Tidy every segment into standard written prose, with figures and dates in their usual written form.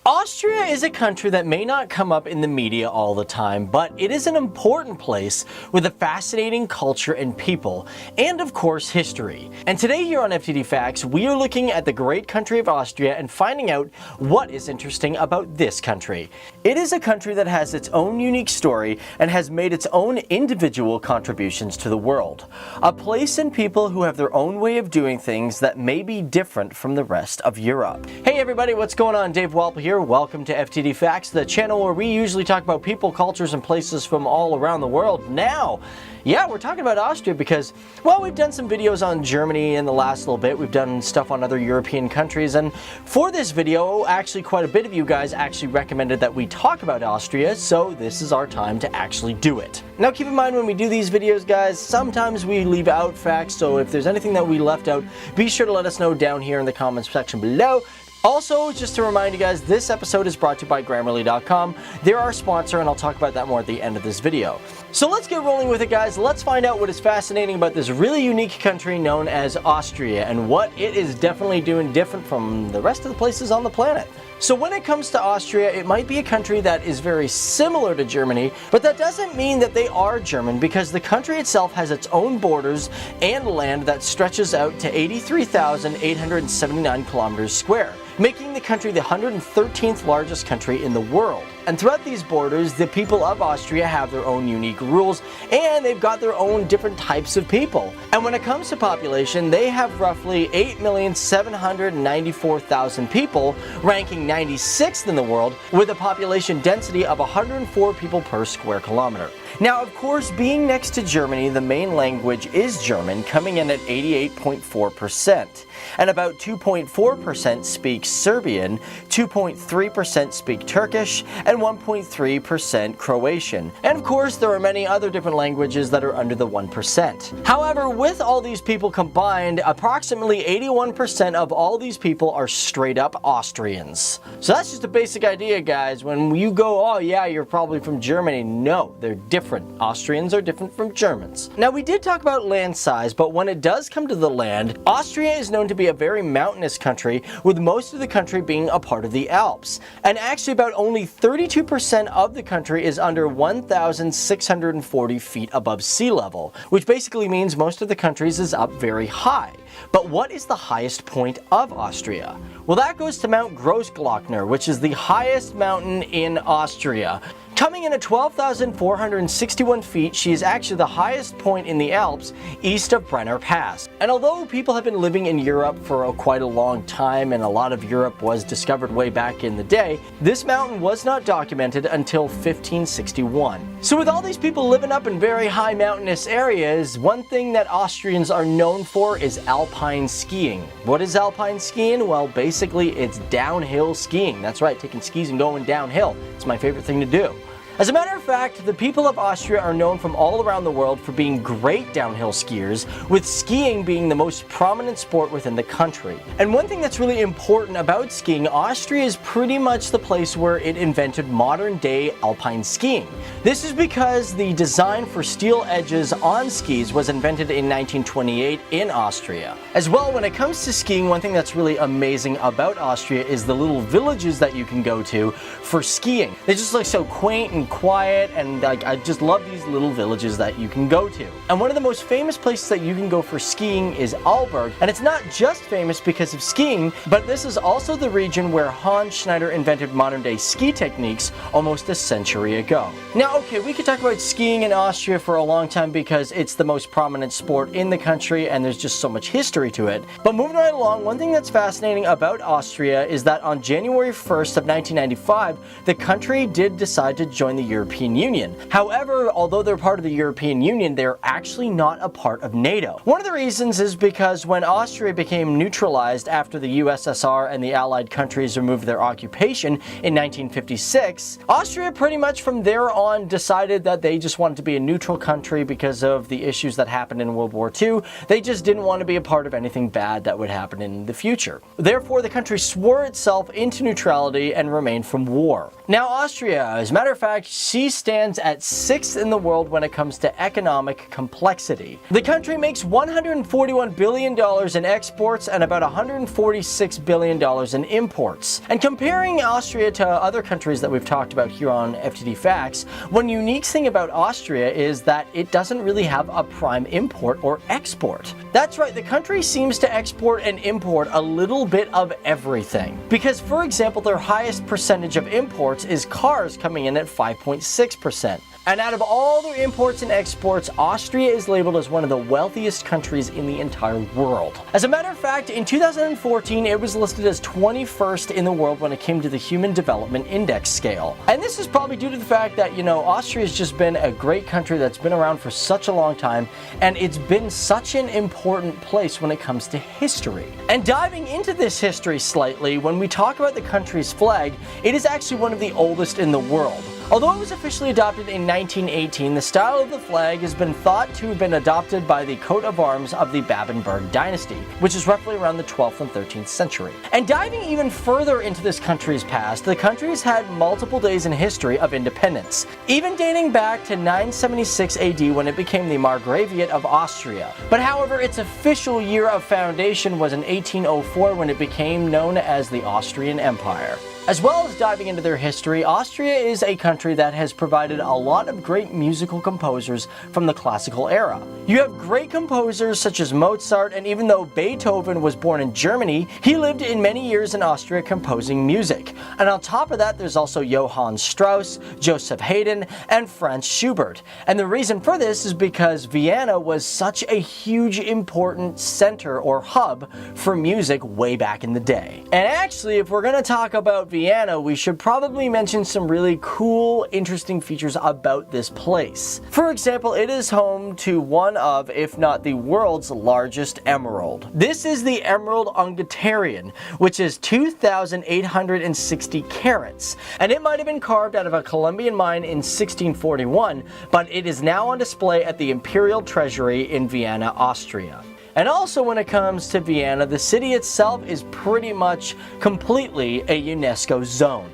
Austria is a country that may not come up in the media all the time, but it is an important place with a fascinating culture and people, and of course history. And today here on FTD Facts, we are looking at the great country of Austria and finding out what is interesting about this country. It is a country that has its own unique story and has made its own individual contributions to the world. A place and people who have their own way of doing things that may be different from the rest of Europe. Hey everybody, what's going on? Dave Walpole here. Welcome to FTD Facts, the channel where we usually talk about people, cultures, and places from all around the world. Now, yeah, we're talking about Austria because, well, we've done some videos on Germany in the last little bit. We've done stuff on other European countries, and for this video, actually quite a bit of you guys actually recommended that we talk about Austria, so this is our time to actually do it. Now keep in mind when we do these videos, guys, sometimes we leave out facts, so if there's anything that we left out, be sure to let us know down here in the comments section below. Also, just to remind you guys, this episode is brought to you by Grammarly.com. They're our sponsor, and I'll talk about that more at the end of this video. So let's get rolling with it, guys. Let's find out what is fascinating about this really unique country known as Austria and what it is definitely doing different from the rest of the places on the planet. So when it comes to Austria, it might be a country that is very similar to Germany, but that doesn't mean that they are German because the country itself has its own borders and land that stretches out to 83,879 kilometers square, making the country the 113th largest country in the world. And throughout these borders, the people of Austria have their own unique rules, and they've got their own different types of people. And when it comes to population, they have roughly 8,794,000 people, ranking 96th in the world, with a population density of 104 people per square kilometer. Now, of course, being next to Germany, the main language is German, coming in at 88.4%. And about 2.4% speak Serbian, 2.3% speak Turkish, and 1.3% Croatian. And of course, there are many other different languages that are under the 1%. However, with all these people combined, approximately 81% of all these people are straight up Austrians. So that's just a basic idea, guys. When you go, oh yeah, you're probably from Germany, no, they're different. Austrians are different from Germans. Now, we did talk about land size, but when it does come to the land, Austria is known to be a very mountainous country, with most of the country being a part of the Alps. And actually about only 32% of the country is under 1,640 feet above sea level, which basically means most of the country is up very high. But what is the highest point of Austria? Well, that goes to Mount Großglockner, which is the highest mountain in Austria. Coming in at 12,461 feet, she is actually the highest point in the Alps east of Brenner Pass. And although people have been living in Europe for quite a long time and a lot of Europe was discovered way back in the day, this mountain was not documented until 1561. So with all these people living up in very high mountainous areas, one thing that Austrians are known for is alpine skiing. What is alpine skiing? Well, basically it's downhill skiing. That's right, taking skis and going downhill. It's my favorite thing to do. As a matter of fact, the people of Austria are known from all around the world for being great downhill skiers, with skiing being the most prominent sport within the country. And one thing that's really important about skiing, Austria is pretty much the place where it invented modern day alpine skiing. This is because the design for steel edges on skis was invented in 1928 in Austria. As well, when it comes to skiing, one thing that's really amazing about Austria is the little villages that you can go to for skiing. They just look so quaint and quiet, and I just love these little villages that you can go to. And one of the most famous places that you can go for skiing is Arlberg, and it's not just famous because of skiing, but this is also the region where Hans Schneider invented modern day ski techniques almost a century ago. Now, okay, we could talk about skiing in Austria for a long time because it's the most prominent sport in the country and there's just so much history to it. But moving right along, one thing that's fascinating about Austria is that on January 1st of 1995, the country did decide to join the European Union. However, although they're part of the European Union, they're actually not a part of NATO. One of the reasons is because when Austria became neutralized after the USSR and the Allied countries removed their occupation in 1956, Austria pretty much from there on on decided that they just wanted to be a neutral country because of the issues that happened in World War II. They just didn't want to be a part of anything bad that would happen in the future. Therefore, the country swore itself into neutrality and remained from war. Now, Austria, as a matter of fact, she stands at 6th in the world when it comes to economic complexity. The country makes $141 billion in exports and about $146 billion in imports. And comparing Austria to other countries that we've talked about here on FTD Facts, one unique thing about Austria is that it doesn't really have a prime import or export. That's right, the country seems to export and import a little bit of everything. Because, for example, their highest percentage of imports is cars, coming in at 5.6%. And out of all their imports and exports, Austria is labeled as one of the wealthiest countries in the entire world. As a matter of fact, in 2014, it was listed as 21st in the world when it came to the Human Development Index scale. And this is probably due to the fact that, Austria has just been a great country that's been around for such a long time, and it's been such an important place when it comes to history. And diving into this history slightly, when we talk about the country's flag, it is actually one of the oldest in the world. Although it was officially adopted in 1918, the style of the flag has been thought to have been adopted by the coat of arms of the Babenberg dynasty, which is roughly around the 12th and 13th century. And diving even further into this country's past, the country has had multiple days in history of independence, even dating back to 976 AD when it became the Margraviate of Austria. But however, its official year of foundation was in 1804 when it became known as the Austrian Empire. As well as diving into their history, Austria is a country that has provided a lot of great musical composers from the classical era. You have great composers such as Mozart, and even though Beethoven was born in Germany, he lived in many years in Austria composing music. And on top of that, there's also Johann Strauss, Joseph Haydn, and Franz Schubert. And the reason for this is because Vienna was such a huge important center or hub for music way back in the day. And actually, if we're going to talk about Vienna, we should probably mention some really cool, interesting features about this place. For example, it is home to one of, if not the world's largest emerald. This is the Emerald Ungatarian, which is 2,860 carats, and it might have been carved out of a Colombian mine in 1641, but it is now on display at the Imperial Treasury in Vienna, Austria. And also when it comes to Vienna, the city itself is pretty much completely a UNESCO zone.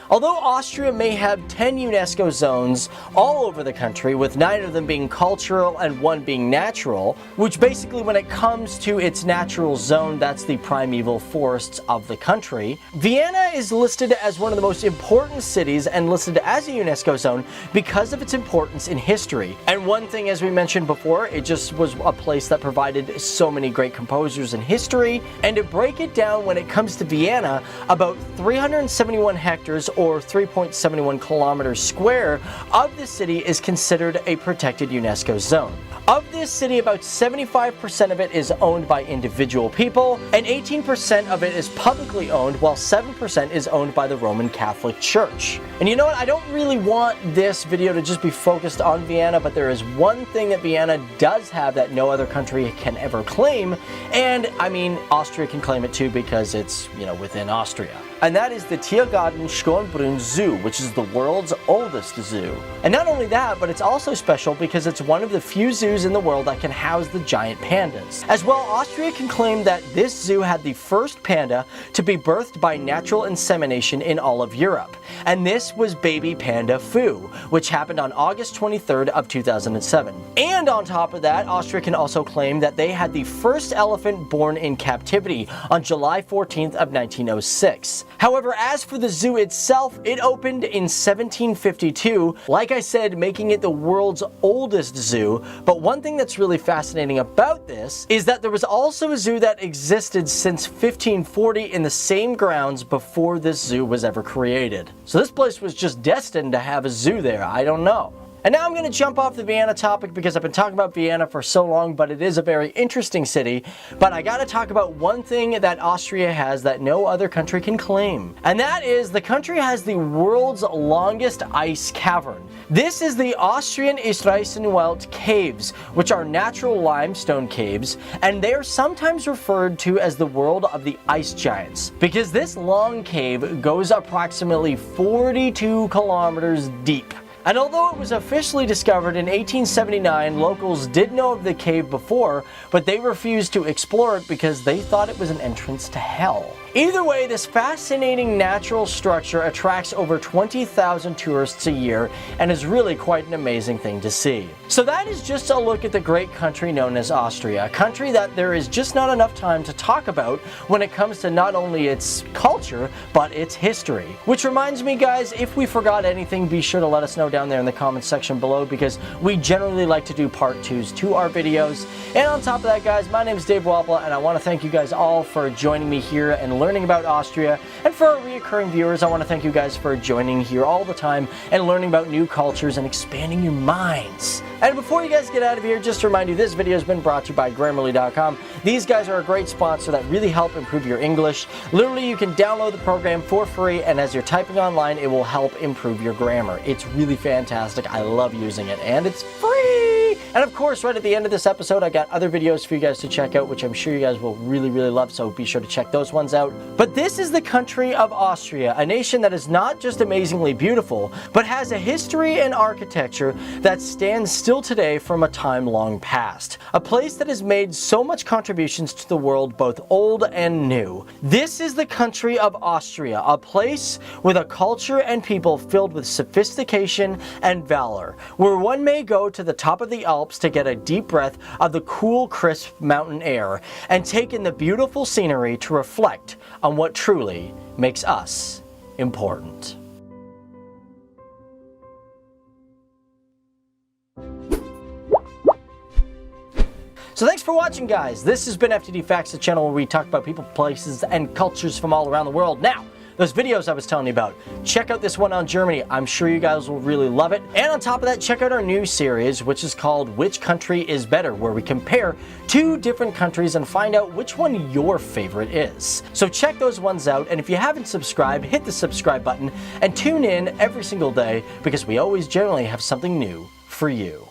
Although Austria may have 10 UNESCO zones all over the country, with 9 of them being cultural and 1 being natural, which basically when it comes to its natural zone, that's the primeval forests of the country, Vienna is listed as one of the most important cities and listed as a UNESCO zone because of its importance in history. And one thing, as we mentioned before, it just was a place that provided so many great composers in history. And to break it down, when it comes to Vienna, about 371 hectares or 3.71 kilometers square of the city is considered a protected UNESCO zone. Of this city, about 75% of it is owned by individual people, and 18% of it is publicly owned, while 7% is owned by the Roman Catholic Church. And you know what? I don't really want this video to just be focused on Vienna, but there is one thing that Vienna does have that no other country can ever claim, and I mean, Austria can claim it too because it's, within Austria. And that is the Tiergarten Schönbrunn Zoo, which is the world's oldest zoo. And not only that, but it's also special because it's one of the few zoos in the world that can house the giant pandas. As well, Austria can claim that this zoo had the first panda to be birthed by natural insemination in all of Europe. And this was baby panda Fu, which happened on August 23rd of 2007. And on top of that, Austria can also claim that they had the first elephant born in captivity on July 14th of 1906. However, as for the zoo itself, it opened in 1752, like I said, making it the world's oldest zoo. But one thing that's really fascinating about this is that there was also a zoo that existed since 1540 in the same grounds before this zoo was ever created. So this place was just destined to have a zoo there. I don't know. And now I'm going to jump off the Vienna topic because I've been talking about Vienna for so long, but it is a very interesting city. But I got to talk about one thing that Austria has that no other country can claim. And that is the country has the world's longest ice cavern. This is the Austrian Isreichenwald Caves, which are natural limestone caves, and they are sometimes referred to as the world of the ice giants, because this long cave goes approximately 42 kilometers deep. And although it was officially discovered in 1879, locals did know of the cave before, but they refused to explore it because they thought it was an entrance to hell. Either way, this fascinating natural structure attracts over 20,000 tourists a year and is really quite an amazing thing to see. So that is just a look at the great country known as Austria, a country that there is just not enough time to talk about when it comes to not only its culture, but its history. Which reminds me guys, if we forgot anything, be sure to let us know down there in the comments section below, because we generally like to do part 2s to our videos. And on top of that guys, my name is Dave Wapla, and I want to thank you guys all for joining me here and learning about Austria. And for our reoccurring viewers, I want to thank you guys for joining here all the time and learning about new cultures and expanding your minds. And before you guys get out of here, just to remind you, this video has been brought to you by Grammarly.com. These guys are a great sponsor that really help improve your English. Literally, you can download the program for free, and as you're typing online, it will help improve your grammar. It's really fantastic. I love using it, and it's free! And of course, right at the end of this episode, I got other videos for you guys to check out, which I'm sure you guys will really, really love, so be sure to check those ones out. But this is the country of Austria, a nation that is not just amazingly beautiful, but has a history and architecture that stands still today from a time long past. A place that has made so much contributions to the world, both old and new. This is the country of Austria, a place with a culture and people filled with sophistication and valor, where one may go to the top of the Alps to get a deep breath of the cool, crisp mountain air and take in the beautiful scenery to reflect on what truly makes us important. So thanks for watching guys. This has been FTD Facts, the channel where we talk about people, places, and cultures from all around the world. Now, those videos I was telling you about, check out this one on Germany. I'm sure you guys will really love it. And on top of that, check out our new series, which is called Which Country is Better, where we compare 2 different countries and find out which one your favorite is. So check those ones out, and if you haven't subscribed, hit the subscribe button and tune in every single day, because we always generally have something new for you.